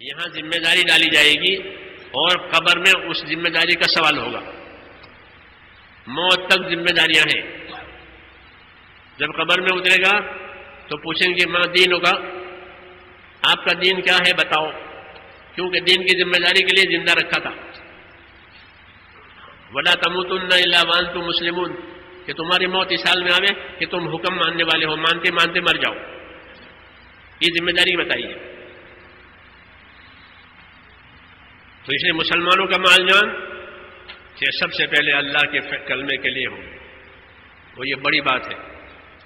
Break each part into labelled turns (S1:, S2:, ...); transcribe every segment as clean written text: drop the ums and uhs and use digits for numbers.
S1: یہاں ذمہ داری ڈالی جائے گی اور قبر میں اس ذمہ داری کا سوال ہوگا. موت تک ذمہ داریاں ہیں. جب قبر میں اترے گا تو پوچھیں گے ماں دین ہوگا، آپ کا دین کیا ہے بتاؤ، کیونکہ دین کی ذمہ داری کے لیے زندہ رکھا تھا. وَلَا تَمُوتُنَّ إِلَّا وَأَنْتُمْ مُسْلِمُونَ، کہ تمہاری موت اس حال میں آوے کہ تم حکم ماننے والے ہو، مانتے مانتے مر جاؤ. یہ ذمہ داری بتائیے. تو اس لیے مسلمانوں کا مال جان کہ سب سے پہلے اللہ کے کلمے کے لیے ہو. وہ یہ بڑی بات ہے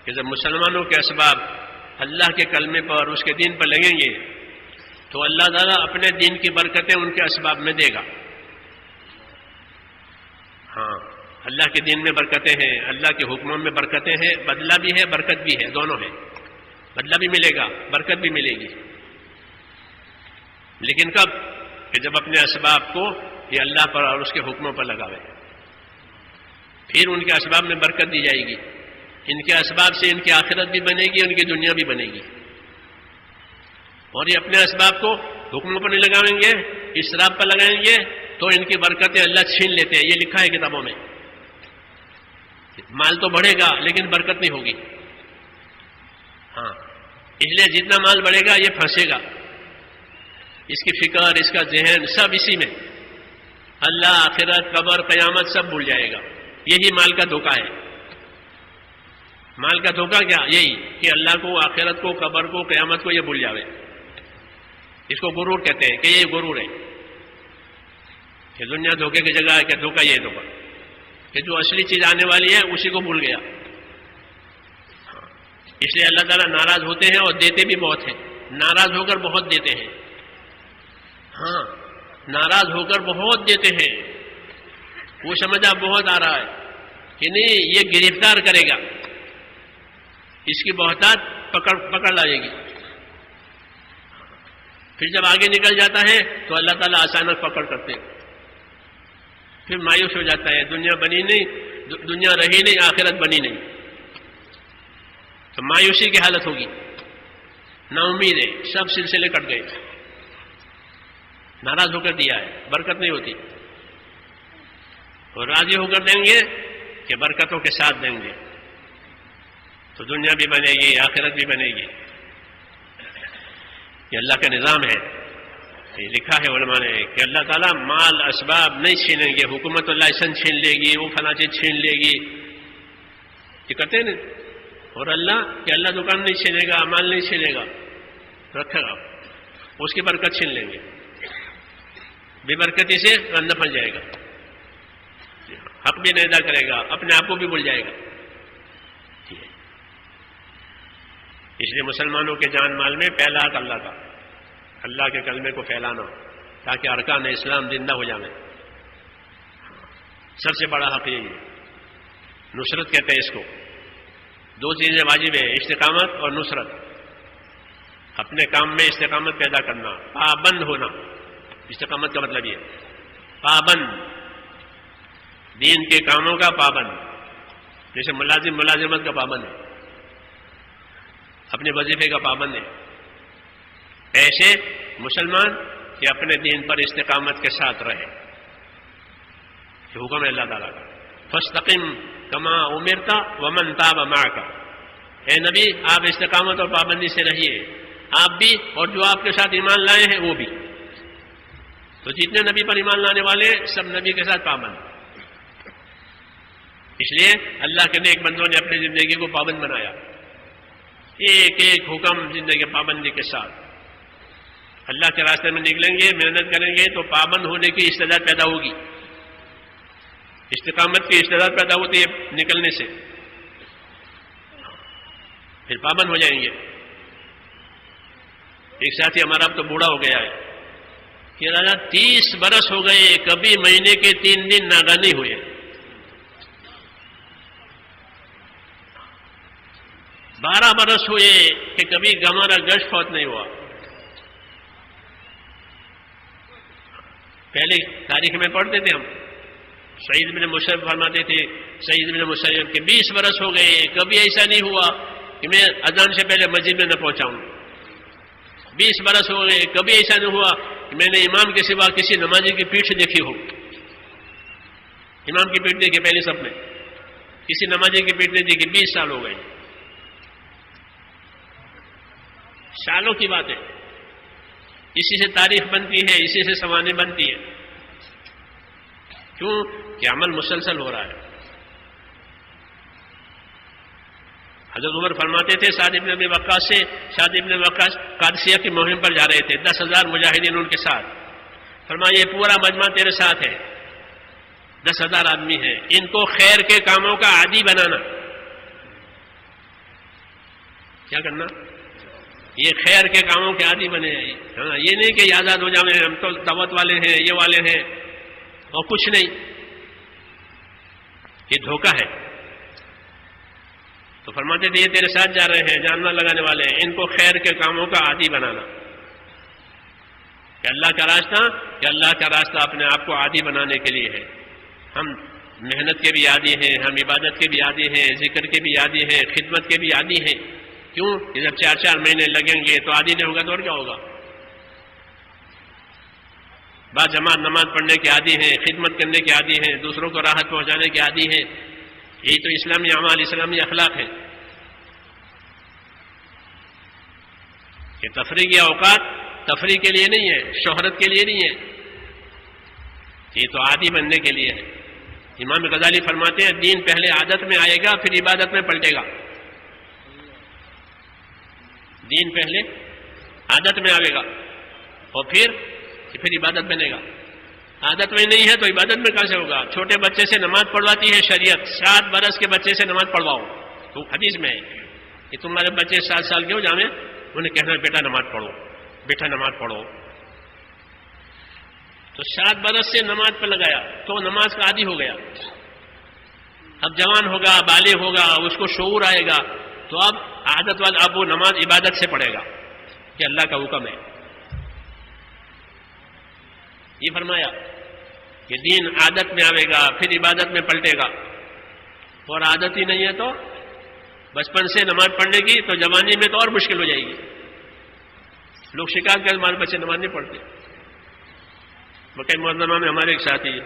S1: کہ جب مسلمانوں کے اسباب اللہ کے کلمے پر اس کے دین پر لگیں گے تو اللہ تعالیٰ اپنے دین کی برکتیں ان کے اسباب میں دے گا. ہاں، اللہ کے دین میں برکتیں ہیں، اللہ کے حکموں میں برکتیں ہیں، بدلہ بھی ہے برکت بھی ہے، دونوں ہے. بدلہ بھی ملے گا، برکت بھی ملے گی. لیکن کب؟ کہ جب اپنے اسباب کو یہ اللہ پر اور اس کے حکموں پر لگاوے، پھر ان کے اسباب میں برکت دی جائے گی. ان کے اسباب سے ان کی آخرت بھی بنے گی، ان کی دنیا بھی بنے گی. اور یہ اپنے اسباب کو حکموں پر نہیں لگائیں گے، اسراف پر لگائیں گے تو ان کی برکتیں اللہ چھین لیتے ہیں. یہ لکھا ہے کتابوں میں. مال تو بڑھے گا لیکن برکت نہیں ہوگی. ہاں، اس لیے جتنا مال بڑھے گا یہ پھنسے گا. اس کی فکر، اس کا ذہن سب اسی میں. اللہ، آخرت، قبر، قیامت سب بھول جائے گا. یہی مال کا دھوکہ ہے. مال کا دھوکہ کیا؟ یہی کہ اللہ کو، آخرت کو، قبر کو، قیامت کو یہ بھول جاوے. اس کو غرور کہتے ہیں کہ یہ غرور ہے کہ دنیا دھوکے کی جگہ ہے، کہ دھوکہ یہ دھوکہ کہ جو اصلی چیز آنے والی ہے اسی کو بھول گیا. اس لیے اللہ تعالیٰ ناراض ہوتے ہیں اور دیتے بھی بہت ہیں. ناراض ہو کر بہت دیتے ہیں. ہاں، ناراض ہو کر بہت دیتے ہیں. وہ سمجھا بہت آ رہا ہے کہ نہیں، یہ گرفتار کرے گا، اس کی بہتات پکڑ لائے گی. پھر جب آگے نکل جاتا ہے تو اللہ تعالیٰ اچانک پکڑ کرتے ہیں. پھر مایوس ہو جاتا ہے. دنیا بنی نہیں، دنیا رہی نہیں، آخرت بنی نہیں، تو مایوسی کی حالت ہوگی. نا امید ہے، سب سلسلے کٹ گئے. ناراض ہو کر دیا ہے، برکت نہیں ہوتی. اور راضی ہو کر دیں گے کہ برکتوں کے ساتھ دیں گے تو دنیا بھی بنے گی، آخرت بھی بنے گی. یہ اللہ کا نظام ہے. یہ لکھا ہے علماء نے کہ اللہ تعالیٰ مال اسباب نہیں چھینیں گے. حکومت لائسنس چھین لے گی، وہ فلاں چیز چھین لے گی، یہ کرتے ہیں نا. اور اللہ دکان نہیں چھینے گا، مال نہیں چھینے گا، رکھے گا، اس کی برکت چھین لیں گے. بے برکتی سے اندر پھنس جائے گا، حق بھی نہیں ادا کرے گا، اپنے آپ کو بھی بھول جائے گا. اس لیے مسلمانوں کے جان مال میں پہلا حق اللہ کا، اللہ کے کلمے کو پھیلانا تاکہ ارکان اسلام زندہ ہو جائیں. سب سے بڑا حق یہی ہے. نصرت کہتے ہیں اس کو. دو چیزیں واجب ہے، استقامت اور نصرت. اپنے کام میں استقامت پیدا کرنا، پابند ہونا. استقامت کا مطلب یہ پابند، دین کے کاموں کا پابند. جیسے ملازم ملازمت کا پابند ہے، اپنے وظیفے کا پابند ہے، ایسے مسلمان کہ اپنے دین پر استقامت کے ساتھ رہے. یہ حکم ہے اللہ تعالیٰ کا. فاستقم کما امرت ومن تاب معک. اے نبی، آپ استقامت اور پابندی سے رہیے، آپ بھی اور جو آپ کے ساتھ ایمان لائے ہیں وہ بھی. تو جتنے نبی پر ایمان لانے والے سب نبی کے ساتھ پابند. اس لیے اللہ کے نیک بندوں نے اپنی زندگی کو پابند بنایا. ایک ایک حکم زندگی پابندی کے ساتھ. اللہ کے راستے میں نکلیں گے، محنت کریں گے تو پابند ہونے کی استعداد پیدا ہوگی. استقامت کی استعداد پیدا ہوتی ہے نکلنے سے، پھر پابند ہو جائیں گے. ایک ساتھی ہمارا اب تو بوڑھا ہو گیا ہے کہ راجا 30 برس ہو گئے، کبھی مہینے کے 3 دن ناگا نہیں ہوئے. 12 برس ہوئے کہ کبھی ہمارا گشت فوت نہیں ہوا. پہلے تاریخ میں پڑھتے تھے ہم، سعید بن مشرف فرماتے تھے، سعید بن مشرف کے 20 برس ہو گئے، کبھی ایسا نہیں ہوا کہ میں اذان سے پہلے مسجد میں نہ پہنچاؤں. برس ہو گئے، کبھی ایسا نہیں ہوا کہ میں نے امام کے سوا کسی نمازی کی پیٹھ دیکھی ہو. امام کی پیٹھ دیکھی پہلے سب میں، کسی نمازی کی پیٹھ نہیں دیکھی. 20 سال ہو گئے. سالوں کی بات ہے. اسی سے تاریخ بنتی ہے، اسی سے سوانح بنتی ہے. کیوں کہ عمل مسلسل ہو رہا ہے. حضرت عمر فرماتے تھے سعد ابن ابی وقاص سے، سعد ابن وقاص قادسیہ کی مہم پر جا رہے تھے، 10,000 مجاہدین ان کے ساتھ. فرمایا یہ پورا مجمع تیرے ساتھ ہے، 10,000 آدمی ہیں، ان کو خیر کے کاموں کا عادی بنانا. کیا کرنا؟ یہ خیر کے کاموں کے عادی بنے. ہاں، یہ نہیں کہ آزاد ہو جاؤں ہم تو دعوت والے ہیں، یہ والے ہیں اور کچھ نہیں. یہ دھوکہ ہے. تو فرماتے تھے یہ تیرے ساتھ جا رہے ہیں، جاننا لگانے والے ہیں، ان کو خیر کے کاموں کا عادی بنانا. کہ اللہ کا راستہ اپنے آپ کو عادی بنانے کے لیے ہے. ہم محنت کے بھی عادی ہیں، ہم عبادت کے بھی عادی ہیں، ذکر کے بھی عادی ہیں، خدمت کے بھی عادی ہیں. کیوں کہ جب 4 مہینے لگیں گے تو عادی نہیں ہوگا تو اور کیا ہوگا. بعض جماعت نماز پڑھنے کے عادی ہیں، خدمت کرنے کے عادی ہیں، دوسروں کو راحت پہنچانے کے عادی ہیں. یہی تو اسلامی اعمال، اسلامی اخلاق ہے. کہ تفریح کے اوقات تفریح کے لیے نہیں ہے، شہرت کے لیے نہیں ہے، یہ تو عادی بننے کے لیے ہے. امام غزالی فرماتے ہیں دین پہلے عادت میں آئے گا پھر عبادت میں پلٹے گا. دین پہلے عادت میں آئے گا اور پھر عبادت بنے گا. عادت میں نہیں ہے تو عبادت میں کہاں سے ہوگا؟ چھوٹے بچے سے نماز پڑھواتی ہے شریعت، 7 برس کے بچے سے نماز پڑھواؤ تو حدیث میں ہے کہ تمہارے بچے 7 سال کے ہو جامع، انہیں کہنا بیٹا نماز پڑھو، بیٹا نماز پڑھو. تو 7 برس سے نماز پہ لگایا تو نماز کا عادی ہو گیا. اب جوان ہوگا، بالغ ہوگا، اس کو شعور آئے گا تو اب عادت والا اب وہ نماز عبادت سے پڑھے گا کہ اللہ کا حکم ہے. یہ فرمایا کہ دین عادت میں آئے گا پھر عبادت میں پلٹے گا. اور عادت ہی نہیں ہے تو بچپن سے نماز پڑھنے کی تو جوانی میں تو اور مشکل ہو جائے گی. لوگ شکایت کرتے ہمارے بچے نماز نہیں پڑھتے. مکہ معظمہ میں ہمارے ایک ساتھی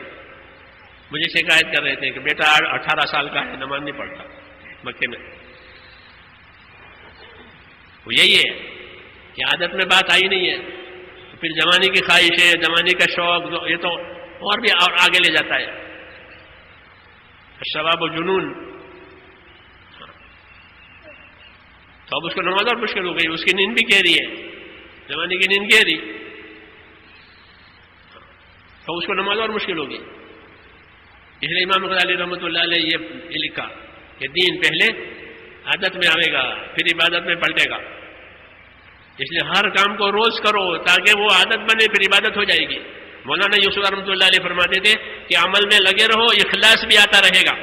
S1: مجھے شکایت کر رہے تھے کہ بیٹا 18 سال کا ہے نماز نہیں پڑھتا مکے میں. وہ یہی ہے کہ عادت میں بات آئی نہیں ہے. پھر جوانی کی خواہش ہے، جوانی کا شوق، یہ تو اور بھی اور آگے لے جاتا ہے. شباب و جنون. تو اب اس کو نماز اور مشکل ہو گئی. اس کی نیند بھی کہہ رہی ہے، جوانی کی نیند کہہ رہی، تو اس کو نماز اور مشکل ہوگی. اس لیے امام غزالی رحمۃ اللہ علیہ یہ لکھا کہ دین پہلے عادت میں آئے گا پھر عبادت میں پلٹے گا. اس لیے ہر کام کو روز کرو تاکہ وہ عادت بنے، پھر عبادت ہو جائے گی. مولانا یوسف رحمۃ اللہ علیہ فرماتے تھے کہ عمل میں لگے رہو، اخلاص بھی آتا رہے گا.